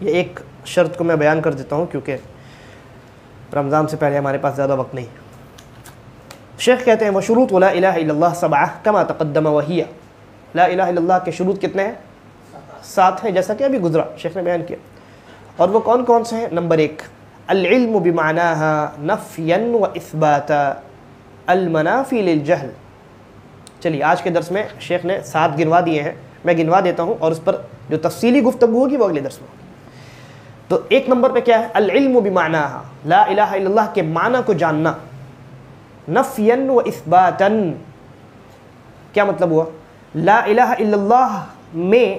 [SPEAKER 2] یہ ایک شرط کو میں بیان کر دیتا ہوں کیونکہ رمضان سے پہلے ہمارے پاس زیادہ وقت نہیں. شیخ کہتے ہیں وشروط لا الہ الا اللہ سبعہ کما تقدم وہی، لا الہ الا اللہ کے شروط کتنے ہیں؟ 7 ہیں، جیسا کہ ابھی گزرا شیخ نے بیان کیا. اور وہ کون کون سے ہیں؟ نمبر 1 العلم بمعناها نفیا و اثباتا المنافی للجہل. چلیے آج کے درس میں شیخ نے 7 گنوا دیے ہیں، میں گنوا دیتا ہوں اور اس پر جو تفصیلی گفتگو ہوگی وہ اگلے درس میں. تو 1 نمبر پہ کیا ہے؟ العلم بمعناها، لا الہ الا اللہ کے معنی کو جاننا. نفیا و اثباتا، کیا مطلب ہوا؟ لا الہ الا اللہ میں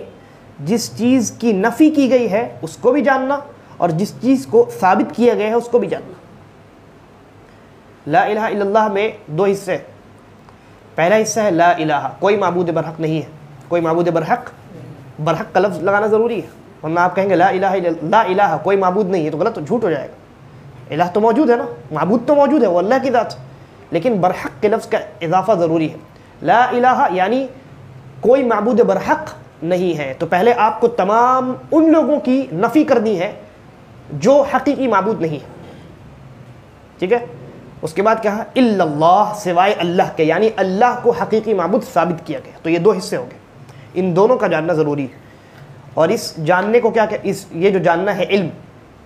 [SPEAKER 2] جس چیز کی نفی کی گئی ہے اس کو بھی جاننا اور جس چیز کو ثابت کیا گیا ہے اس کو بھی جاننا. لا الہ الا اللہ میں 2 حصے. پہلا حصہ ہے لا الہ، کوئی معبود برحق نہیں ہے. کوئی معبود برحق کا لفظ لگانا ضروری ہے، ورنہ آپ کہیں گے لا الہ کوئی معبود نہیں ہے تو غلط، جھوٹ ہو جائے گا. الہ تو موجود ہے نا، معبود تو موجود ہے، وہ اللہ کی ذات، لیکن برحق کے لفظ کا اضافہ ضروری ہے. لا الہ یعنی کوئی معبود برحق نہیں ہے. تو پہلے آپ کو تمام ان لوگوں کی نفی کرنی ہے جو حقیقی معبود نہیں ہے. ٹھیک ہے؟ اس کے بعد کیا ہے؟ الا اللہ، سوائے اللہ کے، یعنی اللہ کو حقیقی معبود ثابت کیا گیا. تو یہ 2 حصے ہو گئے، ان دونوں کا جاننا ضروری ہے. اور اس جاننے کو کیا کہ یہ جو جاننا ہے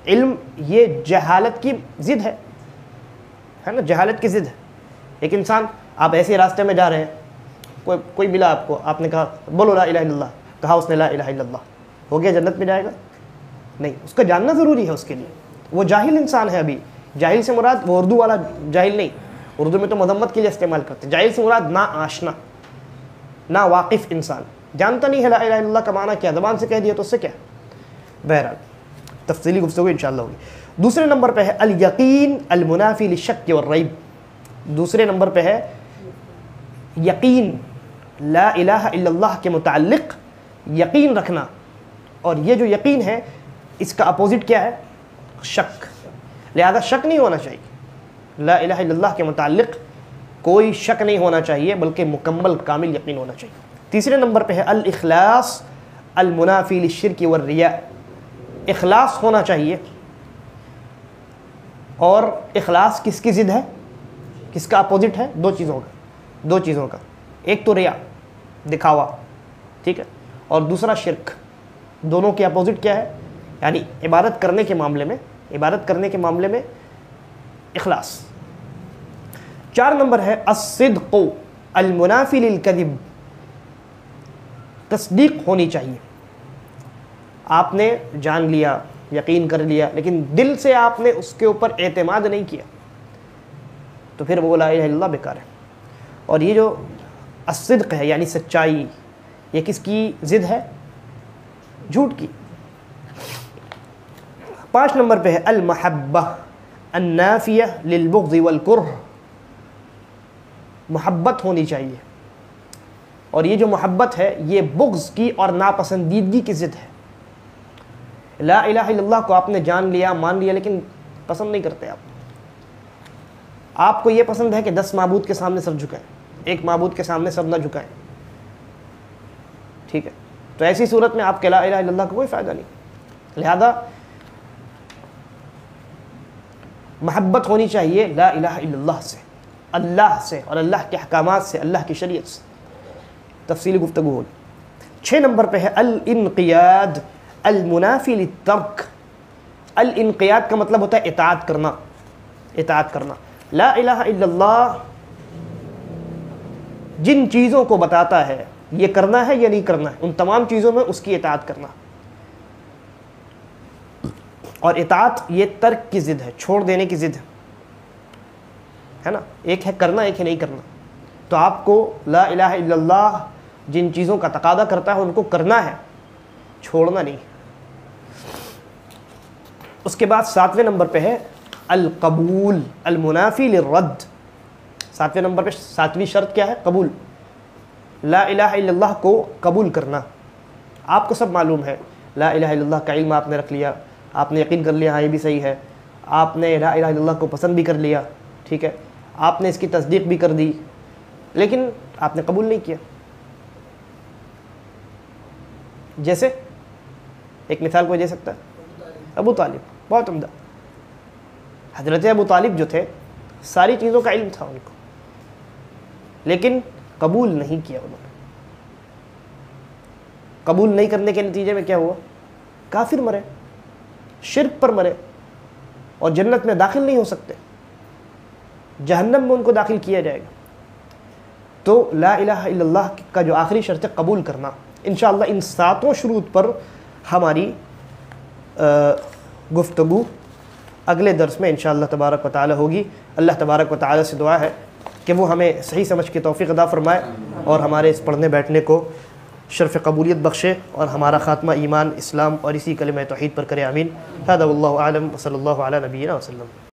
[SPEAKER 2] علم یہ جہالت کی ضد ہے نا، جہالت کی ضد ہے. ایک انسان، آپ ایسے راستے میں جا رہے ہیں، کوئی ملا آپ کو، آپ نے کہا بولو لا الہ الا اللہ، کہا اس نے لا الہ الا اللہ، ہو گیا جنت میں جائے گا؟ نہیں، اس کا جاننا ضروری ہے اس کے لیے. وہ جاہل انسان ہے. ابھی جاہل سے مراد وہ اردو والا جاہل نہیں، اردو میں تو مذمت کے لیے استعمال کرتے ہیں. جاہل سے مراد نا آشنا، نا واقف انسان، جانتا نہیں ہے لا الہ الا اللہ کا معنی کیا، زبان سے کہہ دیا تو اس سے کیا. بہرحال تفصیلی گفتگو انشاءاللہ ہوگی. دوسرے نمبر پہ ہے الیقین المنافی للشک والریب. دوسرے نمبر پہ ہے یقین، لا الہ الا اللہ کے متعلق یقین رکھنا. اور یہ جو یقین ہے اس کا اپوزٹ کیا ہے؟ شک. لہذا شک نہیں ہونا چاہیے، لا الہ الا اللہ کے متعلق کوئی شک نہیں ہونا چاہیے، بلکہ مکمل کامل یقین ہونا چاہیے. تیسرے نمبر پہ ہے الاخلاص المنافی للشرک والریاء. اخلاص ہونا چاہیے. اور اخلاص کس کی ضد ہے؟ کس کا اپوزٹ ہے؟ 2 چیزوں کا. ایک تو ریا، دکھاوا، ٹھیک ہے، اور دوسرا شرک. دونوں کے اپوزٹ کیا ہے؟ یعنی عبادت کرنے کے معاملے میں اخلاص. 4 نمبر ہے الصدق المنافی للکذب. تصدیق ہونی چاہیے. آپ نے جان لیا، یقین کر لیا، لیکن دل سے آپ نے اس کے اوپر اعتماد نہیں کیا تو پھر وہ لا الہ الا اللہ بیکار ہے. اور یہ جو الصدق ہے یعنی سچائی، یہ کس کی ضد ہے؟ جھوٹ کی. 5 نمبر پہ ہے المحبہ النافیہ للبغض والکرہ. محبت ہونی چاہیے، اور یہ جو محبت ہے یہ بغض کی اور ناپسندیدگی کی ضد ہے. لا الہ الا اللہ کو آپ نے جان لیا، مان لیا، لیکن پسند نہیں کرتے. آپ کو یہ پسند ہے کہ 10 معبود کے سامنے سر جھکائیں، ایک معبود کے سامنے سر نہ جھکائیں. ٹھیک ہے؟ تو ایسی صورت میں آپ کے لا الہ الا اللہ کو کوئی فائدہ نہیں. لہذا محبت ہونی چاہیے لا الہ الا اللہ سے، اللہ سے اور اللہ کے احکامات سے، اللہ کی شریعت سے. تفصیلی گفتگو ہوگی. 6 نمبر پہ ہے الانقیاد المنافی للترک. الانقیاد کا مطلب ہوتا ہے اطاعت کرنا. لا الہ الا اللہ جن چیزوں کو بتاتا ہے یہ کرنا ہے یا نہیں کرنا ہے، ان تمام چیزوں میں اس کی اطاعت کرنا. اور اطاعت یہ ترک کی ضد ہے، چھوڑ دینے کی ضد ہے نا. ایک ہے کرنا، ایک ہے نہیں کرنا. تو آپ کو لا الہ الا اللہ جن چیزوں کا تقاضا کرتا ہے ان کو کرنا ہے، چھوڑنا نہیں. اس کے بعد 7ویں نمبر پہ ہے القبول المنافی للرد. 7ویں نمبر پہ 7ویں شرط کیا ہے؟ قبول. لا الہ الا اللہ کو قبول کرنا. آپ کو سب معلوم ہے، لا الہ الا اللہ کا علم آپ نے رکھ لیا، آپ نے یقین کر لیا ہاں یہ بھی صحیح ہے، آپ نے لا الہ الا اللہ کو پسند بھی کر لیا، ٹھیک ہے، آپ نے اس کی تصدیق بھی کر دی، لیکن آپ نے قبول نہیں کیا. جیسے ایک مثال کوئی دے سکتا ہے؟ ابو طالب، بہت عمدہ. حضرت ابو طالب جو تھے ساری چیزوں کا علم تھا ان کو، لیکن قبول نہیں کیا انہوں نے. قبول نہیں کرنے کے نتیجے میں کیا ہوا؟ کافر مرے, شرک پر مرے, اور جنت میں داخل نہیں ہو سکتے, جہنم میں ان کو داخل کیا جائے گا. تو لا الہ الا اللہ کا جو آخری شرط ہے قبول کرنا, انشاءاللہ ان 7 شروط پر ہماری گفتگو اگلے درس میں انشاءاللہ تبارک و تعالی ہوگی. اللہ تبارک و تعالی سے دعا ہے کہ وہ ہمیں صحیح سمجھ کے توفیق عطا فرمائے اور ہمارے اس پڑھنے بیٹھنے کو شرف قبولیت بخشے اور ہمارا خاتمہ ایمان, اسلام اور اسی کلمہ توحید پر کرے. آمین. ھذا واللہ اعلم وصلی اللہ علی نبینا وسلم.